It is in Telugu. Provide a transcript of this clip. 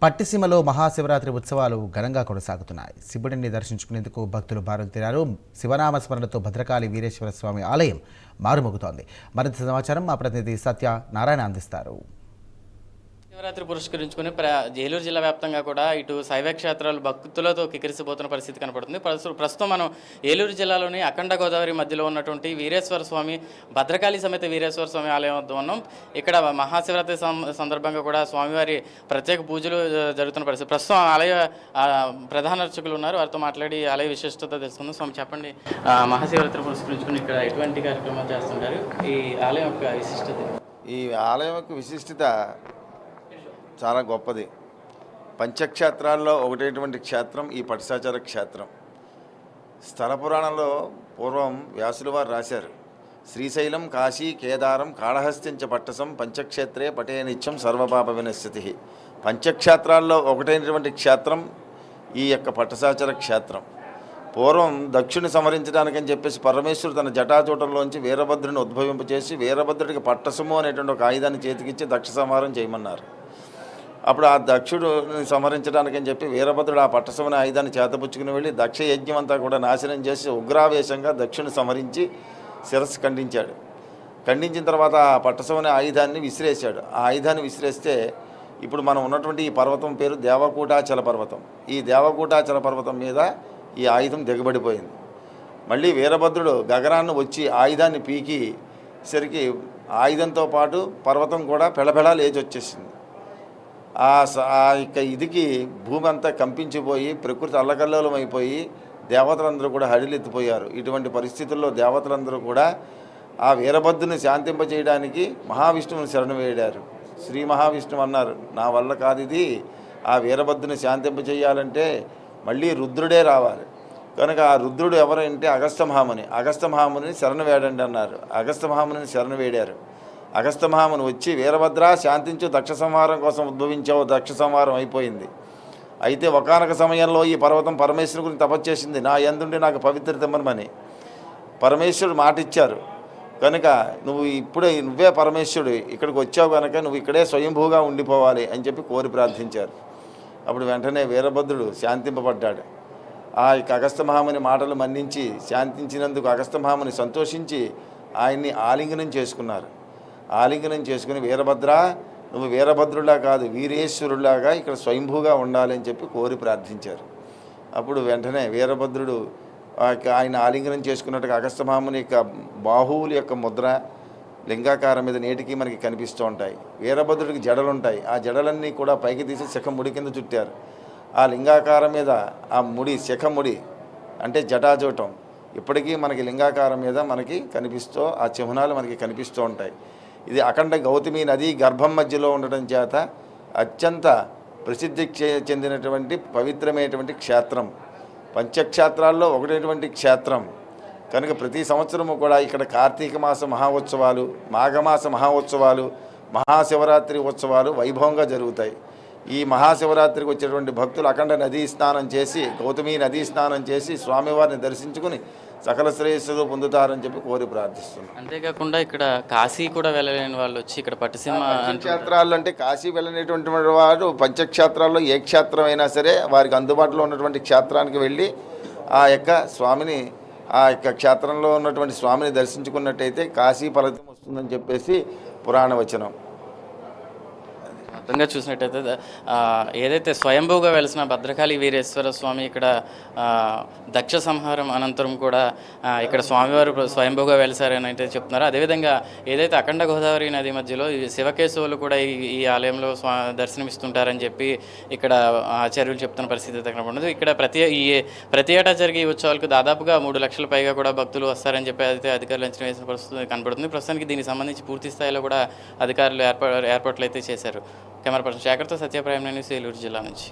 పట్టిసీమలో మహాశివరాత్రి ఉత్సవాలు ఘనంగా కొనసాగుతున్నాయి. శివుడిని దర్శించుకునేందుకు భక్తులు బారులు తీరారు. శివనామ స్మరణతో భద్రకాళి వీరేశ్వర స్వామి ఆలయం మారుమోగుతోంది. మరింత సమాచారం మా ప్రతినిధి సత్య నారాయణ అందిస్తారు. శివరాత్రి పురస్కరించుకుని ఏలూరు జిల్లా వ్యాప్తంగా కూడా ఇటు శైవ క్షేత్రాలు భక్తులతో కిక్కిరిసిపోతున్న పరిస్థితి కనపడుతుంది. ప్రస్తుతం మనం ఏలూరు జిల్లాలోని అఖండ గోదావరి మధ్యలో ఉన్నటువంటి వీరేశ్వర స్వామి భద్రకాళి సమేత వీరేశ్వర స్వామి ఆలయం వద్ద ఉన్నాం. ఇక్కడ మహాశివరాత్రి సందర్భంగా కూడా స్వామివారి ప్రత్యేక పూజలు జరుగుతున్న పరిస్థితి. ప్రస్తుతం ఆలయ ప్రధాన అర్చకులు ఉన్నారు, వారితో మాట్లాడి ఆలయ విశిష్టత తెలుసుకుందాం. స్వామి చెప్పండి, మహాశివరాత్రి పురస్కరించుకుని ఇక్కడ ఎటువంటి కార్యక్రమాలు చేస్తుంటారు? ఈ ఆలయం యొక్క విశిష్టత? ఈ ఆలయం యొక్క విశిష్టత చాలా గొప్పది. పంచక్షేత్రాల్లో ఒకటేటువంటి క్షేత్రం ఈ పటిసాచార క్షేత్రం. స్థల పురాణంలో పూర్వం వ్యాసుల వారు రాశారు, శ్రీశైలం కాశీ కేదారం కాళహస్తించ పట్టసం పంచక్షేత్రే పటే నిత్యం సర్వపాప వినశ్యతి. పంచక్షేత్రాల్లో ఒకటైనటువంటి క్షేత్రం ఈ యొక్క పట్టసాచర క్షేత్రం. పూర్వం దక్షుని సంహరించడానికని చెప్పేసి పరమేశ్వరుడు తన జటాచూటంలోంచి వీరభద్రుని ఉద్భవింపచేసి వీరభద్రుడికి పట్టసము అనేటువంటి ఒక ఆయుధాన్ని చేతికిచ్చి దక్ష సంహారం చేయమన్నారు. అప్పుడు ఆ దక్షుడిని సంహరించడానికని చెప్పి వీరభద్రుడు ఆ పట్టసమని ఆయుధాన్ని చేతపుచ్చుకుని వెళ్ళి దక్ష యజ్ఞం అంతా కూడా నాశనం చేసి ఉగ్రావేశంగా దక్షుని సంహరించి శిరస్సు ఖండించాడు. ఖండించిన తర్వాత ఆ పట్టసమని ఆయుధాన్ని విసిరేశాడు. ఆ ఆయుధాన్ని విసిరేస్తే ఇప్పుడు మనం ఉన్నటువంటి ఈ పర్వతం పేరు దేవకూటాచల పర్వతం. ఈ దేవకూటాచల పర్వతం మీద ఈ ఆయుధం దిగబడిపోయింది. మళ్ళీ వీరభద్రుడు గగనాన్ని వచ్చి ఆయుధాన్ని పీకి సరికి ఆయుధంతో పాటు పర్వతం కూడా పెళపెళ లేచి వచ్చేసింది. ఆ యొక్క ఇదికి భూమి అంతా కంపించిపోయి ప్రకృతి అల్లకల్లోలం అయిపోయి దేవతలందరూ కూడా హడిలెత్తిపోయారు. ఇటువంటి పరిస్థితుల్లో దేవతలందరూ కూడా ఆ వీరభద్రుని శాంతింపజేయడానికి మహావిష్ణువుని శరణు వేడారు. శ్రీ మహావిష్ణువు అన్నారు, నా వల్ల కాదు ఇది, ఆ వీరభద్రుని శాంతింపజేయాలంటే మళ్ళీ రుద్రుడే రావాలి. కనుక ఆ రుద్రుడు ఎవరంటే అగస్త్యమహాముని. అగస్త్యమహాముని శరణు వేడండి అన్నారు. అగస్త్యమహాముని శరణు వేడారు. అగస్త్యమహాముని వచ్చి వీరభద్ర శాంతించు, దక్ష సంహారం కోసం ఉద్భవించావు, దక్ష సంహారం అయిపోయింది. అయితే ఒకానొక సమయంలో ఈ పర్వతం పరమేశ్వరుని గురించి తపస్సు చేసింది, నా యందుండి నాకు పవిత్రత ఇమ్మని. పరమేశ్వరుడు మాట ఇచ్చారు కనుక నువ్వే పరమేశ్వరుడు, ఇక్కడికి వచ్చావు కనుక నువ్వు ఇక్కడే స్వయంభూగా ఉండిపోవాలి అని చెప్పి కోరి ప్రార్థించారు. అప్పుడు వెంటనే వీరభద్రుడు శాంతింపబడ్డాడు. ఆ యొక్క అగస్త్యమహాముని మాటలు మన్నించి శాంతించినందుకు అగస్త్యమహాముని సంతోషించి ఆయన్ని ఆలింగనం చేసుకున్నారు. ఆలింగనం చేసుకుని వీరభద్ర, నువ్వు వీరభద్రులా కాదు వీరేశ్వరులాగా ఇక్కడ స్వయంభూగా ఉండాలి అని చెప్పి కోరి ప్రార్థించారు. అప్పుడు వెంటనే వీరభద్రుడు ఆయన ఆలింగనం చేసుకున్నట్టుగా అగస్త్యమహాముని యొక్క బాహువుల యొక్క ముద్ర లింగాకారం మీద నేటికి మనకి కనిపిస్తూ ఉంటాయి. వీరభద్రుడికి జడలుంటాయి, ఆ జడలన్నీ కూడా పైకి తీసి శిఖముడి కింద చుట్టారు. ఆ లింగాకారం మీద ఆ ముడి శిఖముడి అంటే జటాజూటం ఇప్పటికీ మనకి లింగాకారం మీద మనకి కనిపిస్తూ ఆ చిహ్నాలు మనకి కనిపిస్తూ ఉంటాయి. ఇది అఖండ గౌతమి నది గర్భం మధ్యలో ఉండటం చేత అత్యంత ప్రసిద్ధి చెందినటువంటి పవిత్రమైనటువంటి క్షేత్రం. పంచక్షేత్రాల్లో ఒకటైనటువంటి క్షేత్రం కనుక ప్రతి సంవత్సరము కూడా ఇక్కడ కార్తీక మాస మహోత్సవాలు, మాఘమాస మహోత్సవాలు, మహాశివరాత్రి ఉత్సవాలు వైభవంగా జరుగుతాయి. ఈ మహాశివరాత్రికి వచ్చేటువంటి భక్తులు అఖండ నదీ స్నానం చేసి గౌతమి నదీ స్నానం చేసి స్వామివారిని దర్శించుకుని సకల శ్రేయస్సులు పొందుతారని చెప్పి కోరి ప్రార్థిస్తున్నారు. అంతేకాకుండా ఇక్కడ కాశీ కూడా వెళ్ళలేని వాళ్ళు వచ్చి ఇక్కడ పట్టిసీమ క్షేత్రాలు అంటే కాశీ వెళ్ళనేటువంటి వారు పంచక్షేత్రాల్లో ఏ క్షేత్రం అయినా సరే వారికి అందుబాటులో ఉన్నటువంటి క్షేత్రానికి వెళ్ళి ఆ యొక్క స్వామిని ఆ యొక్క క్షేత్రంలో ఉన్నటువంటి స్వామిని దర్శించుకున్నట్టయితే కాశీ ఫలితం వస్తుందని చెప్పేసి పురాణ వచనం. మొత్తంగా చూసినట్టయితే ఏదైతే స్వయంభూగా వెలిసిన భద్రకాళి వీరేశ్వర స్వామి ఇక్కడ దక్ష సంహారం అనంతరం కూడా ఇక్కడ స్వామివారు స్వయంభూగా వెలిసారని అయితే చెప్తున్నారు. అదేవిధంగా ఏదైతే అఖండ గోదావరి నది మధ్యలో శివకేశవులు కూడా ఈ ఆలయంలో దర్శనమిస్తుంటారని చెప్పి ఇక్కడ ఆచార్యులు చెప్తున్న పరిస్థితి కనబడదు. ఇక్కడ ప్రతి ఏటా జరిగే ఈ ఉత్సవాలకు దాదాపుగా 3 లక్షల పైగా కూడా భక్తులు వస్తారని చెప్పి అయితే అధికారులు అంచనా వేసిన పరిస్థితి కనబడుతుంది. ప్రస్తుతానికి దీనికి సంబంధించి పూర్తి స్థాయిలో కూడా అధికారులు ఏర్పాట్లు అయితే చేశారు. కెమెరా పర్సన్ శేఖర్తో సత్య ప్రైమ్ న్యూస్ ఏలూరు జిల్లా నుంచి.